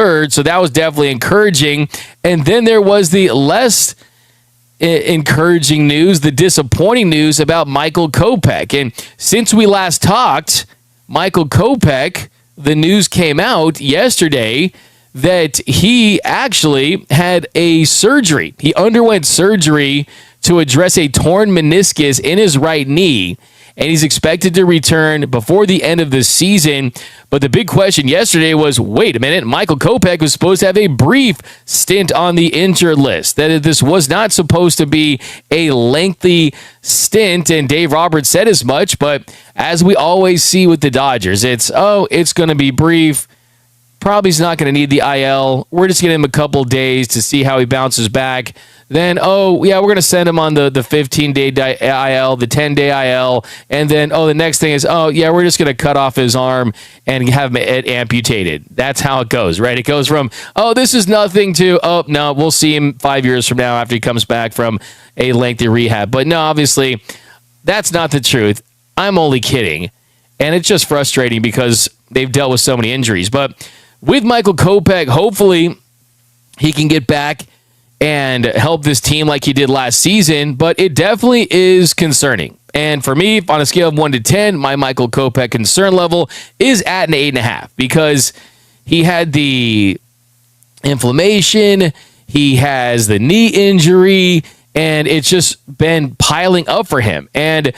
3rd, so that was definitely encouraging. And then there was the less encouraging news, the disappointing news about Michael Kopech. And since we last talked, Michael Kopech, the news came out yesterday that he actually had a surgery. He underwent surgery to address a torn meniscus in his right knee, and he's expected to return before the end of the season. But the big question yesterday was, wait a minute, Michael Kopech was supposed to have a brief stint on the injured list, that this was not supposed to be a lengthy stint, and Dave Roberts said as much. But as we always see with the Dodgers, it's going to be brief. Probably he's not going to need the IL. We're just going to give him a couple days to see how he bounces back. Then, we're going to send him on the 15-day IL, the 10-day IL. And then, the next thing is, we're just going to cut off his arm and have it amputated. That's how it goes, right? It goes from, this is nothing to, no, we'll see him 5 years from now after he comes back from a lengthy rehab. But no, obviously, that's not the truth. I'm only kidding. And it's just frustrating because they've dealt with so many injuries. But with Michael Kopech, hopefully he can get back and help this team like he did last season, but it definitely is concerning. And for me, on a scale of 1 to 10, my Michael Kopech concern level is at an 8.5 because he had the inflammation, he has the knee injury, and it's just been piling up for him. And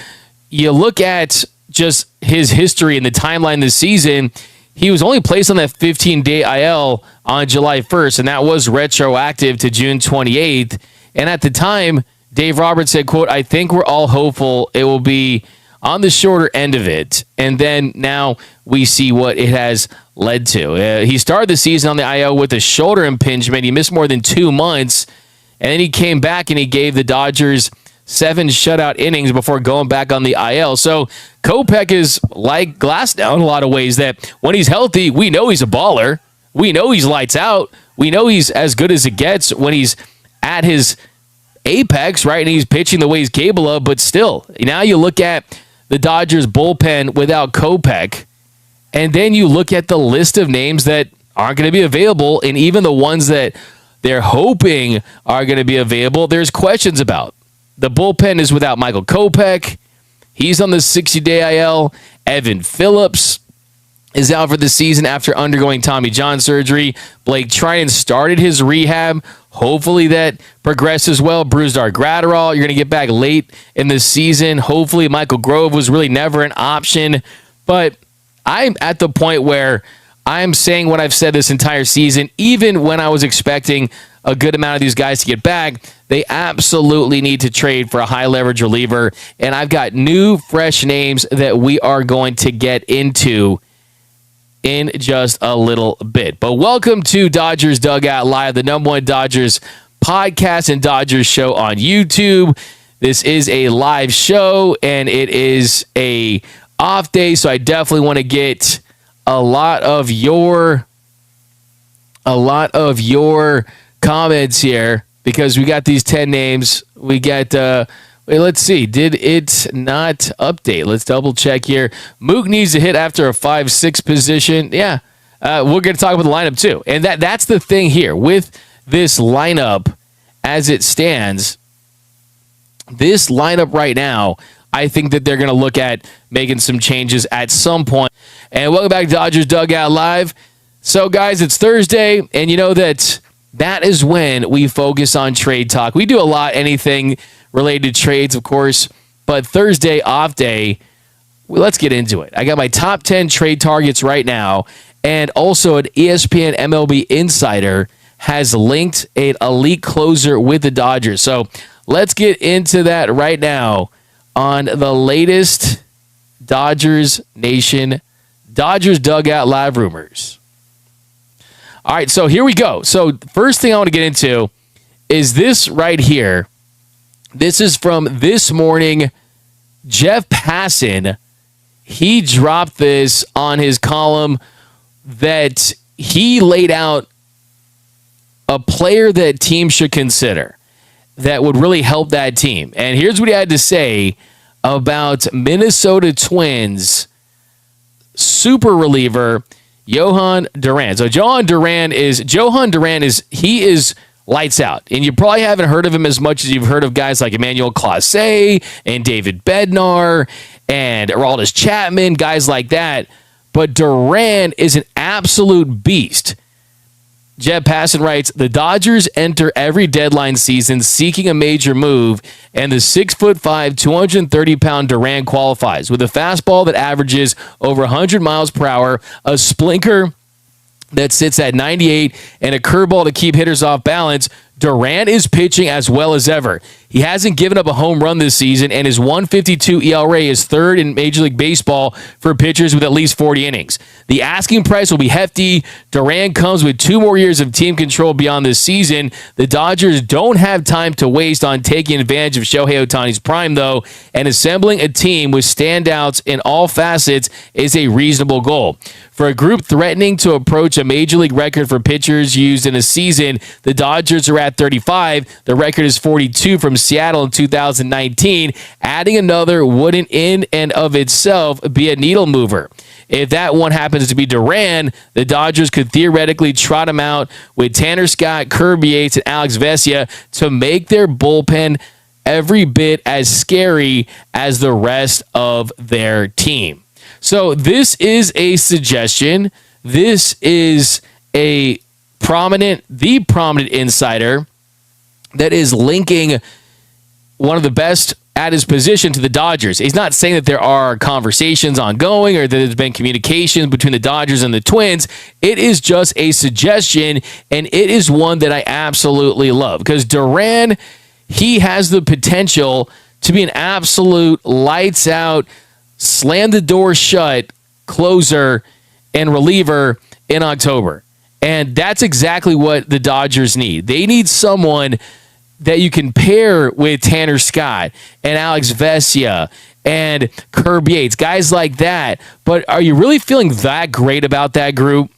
you look at just his history and the timeline this season, he was only placed on that 15-day IL on July 1st, and that was retroactive to June 28th. And at the time, Dave Roberts said, quote, "I think we're all hopeful it will be on the shorter end of it." And then now we see what it has led to. He started the season on the IL with a shoulder impingement. He missed more than 2 months, and then he came back and he gave the Dodgers 7 shutout innings before going back on the IL. So Kopech is like Glasnow in a lot of ways, that when he's healthy, we know he's a baller. We know he's lights out. We know he's as good as it gets when he's at his apex, right? And he's pitching the way he's capable of, but still, now you look at the Dodgers bullpen without Kopech, and then you look at the list of names that aren't going to be available, and even the ones that they're hoping are going to be available, there's questions about. The bullpen is without Michael Kopech. He's on the 60-day IL. Evan Phillips is out for the season after undergoing Tommy John surgery. Blake Trinan started his rehab. Hopefully that progresses well. Brusdar Graterol, you're going to get back late in the season. Hopefully Michael Grove was really never an option. But I'm at the point where I'm saying what I've said this entire season, even when I was expecting a good amount of these guys to get back, they absolutely need to trade for a high leverage reliever. And I've got new, fresh names that we are going to get into in just a little bit. But welcome to Dodgers Dugout Live, the #1 Dodgers podcast and Dodgers show on YouTube. This is a live show and it is a off day, so I definitely want to get a lot of your comments here because we got these 10 names. We got let's see. Did it not update? Let's double check here. Mook needs to hit after a 5-6 position. Yeah. We're going to talk about the lineup too. And that's the thing here with this lineup as it stands. This lineup right now, I think that they're going to look at making some changes at some point. And welcome back to Dodgers Dugout Live. So, guys, it's Thursday, and you know that is when we focus on trade talk. We do a lot, anything related to trades, of course, but Thursday, off day, let's get into it. I got my top 10 trade targets right now, and also an ESPN MLB Insider has linked an elite closer with the Dodgers. So let's get into that right now on the latest Dodgers Nation, Dodgers Dugout Live rumors. All right, so here we go. So first thing I want to get into is this right here. This is from this morning. Jeff Passan, he dropped this on his column that he laid out a player that teams should consider that would really help that team. And here's what he had to say about Minnesota Twins super reliever. Johan Duran. So Johan Duran is lights out. And you probably haven't heard of him as much as you've heard of guys like Emmanuel Clase and David Bednar and Aroldis Chapman, guys like that. But Duran is an absolute beast. Jeb Passan writes, the Dodgers enter every deadline season seeking a major move, and the 6'5", 230-pound Duran qualifies. With a fastball that averages over 100 miles per hour, a splinter that sits at 98, and a curveball to keep hitters off balance, Duran is pitching as well as ever. He hasn't given up a home run this season, and his 1.52 ERA is third in Major League Baseball for pitchers with at least 40 innings. The asking price will be hefty. Duran comes with 2 more years of team control beyond this season. The Dodgers don't have time to waste on taking advantage of Shohei Ohtani's prime, though, and assembling a team with standouts in all facets is a reasonable goal. For a group threatening to approach a Major League record for pitchers used in a season, the Dodgers are at 35. The record is 42 from Seattle in 2019. Adding another wouldn't in and of itself be a needle mover. If that one happens to be Duran, the Dodgers could theoretically trot him out with Tanner Scott, Kirby Yates, and Alex Vesia to make their bullpen every bit as scary as the rest of their team. So this is a suggestion. This is the prominent insider that is linking one of the best at his position to the Dodgers. He's not saying that there are conversations ongoing or that there's been communication between the Dodgers and the Twins. It is just a suggestion, and it is one that I absolutely love because Duran, he has the potential to be an absolute lights out, slam the door shut closer and reliever in October. And that's exactly what the Dodgers need. They need someone that you can pair with Tanner Scott and Alex Vesia and Kirby Yates, guys like that. But are you really feeling that great about that group?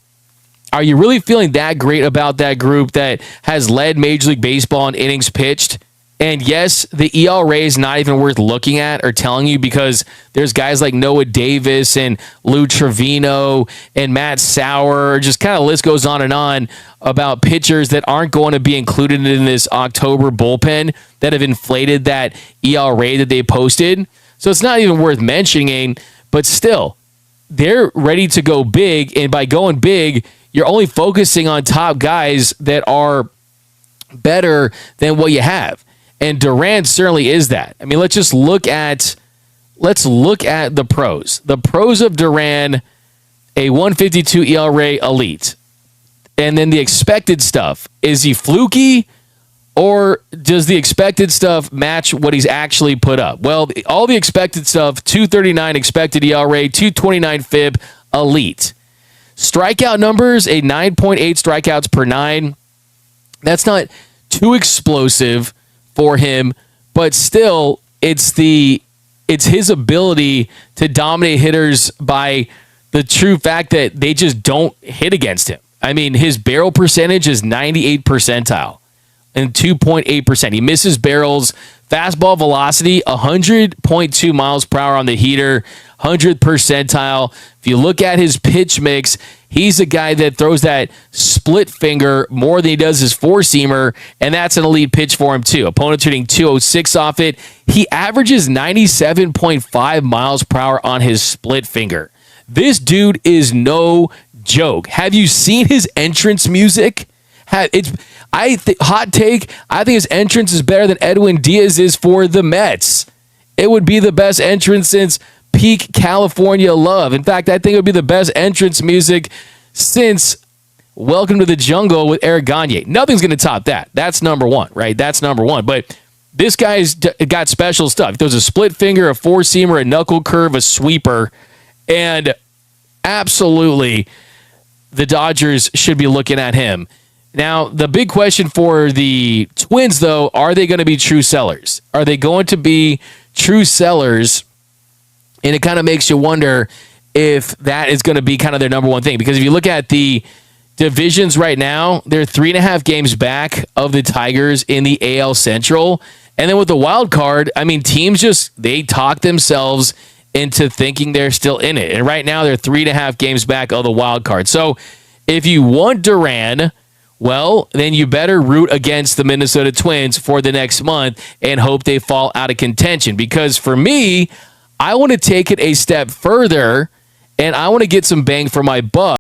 Are you really feeling that great about that group that has led Major League Baseball in innings pitched? And yes, the ERA is not even worth looking at or telling you because there's guys like Noah Davis and Lou Trevino and Matt Sauer. Just kind of list goes on about pitchers that aren't going to be included in this October bullpen that have inflated that ERA that they posted. So it's not even worth mentioning, but still, they're ready to go big. And by going big, you're only focusing on top guys that are better than what you have. And Duran certainly is that. I mean, let's look at the pros. The pros of Duran, a 1.52 ERA elite. And then the expected stuff. Is he fluky or does the expected stuff match what he's actually put up? Well, all the expected stuff, 2.39 expected ERA, 2.29 FIB, elite. Strikeout numbers, a 9.8 strikeouts per 9. That's not too explosive for him, but still it's his ability to dominate hitters by the true fact that they just don't hit against him. I mean, his barrel percentage is 98 percentile and 2.8%. He misses barrels. Fastball velocity, 100.2 miles per hour on the heater, 100th percentile. If you look at his pitch mix, he's a guy that throws that split finger more than he does his four-seamer, and that's an elite pitch for him too. Opponents hitting 206 off it. He averages 97.5 miles per hour on his split finger. This dude is no joke. Have you seen his entrance music? Hot take, I think his entrance is better than Edwin Diaz is for the Mets. It would be the best entrance since peak California Love. In fact, I think it would be the best entrance music since Welcome to the Jungle with Eric Gagne. Nothing's going to top that. That's number one, right? That's number one. But this guy's got special stuff. He throws a split finger, a four-seamer, a knuckle curve, a sweeper, and absolutely the Dodgers should be looking at him. Now, the big question for the Twins, though, are they going to be true sellers? Are they going to be true sellers? And it kind of makes you wonder if that is going to be kind of their number one thing. Because if you look at the divisions right now, they're 3.5 games back of the Tigers in the AL Central. And then with the wild card, I mean, teams they talk themselves into thinking they're still in it. And right now they're 3.5 games back of the wild card. So if you want Duran, well, then you better root against the Minnesota Twins for the next month and hope they fall out of contention. Because for me, I want to take it a step further, and I want to get some bang for my buck.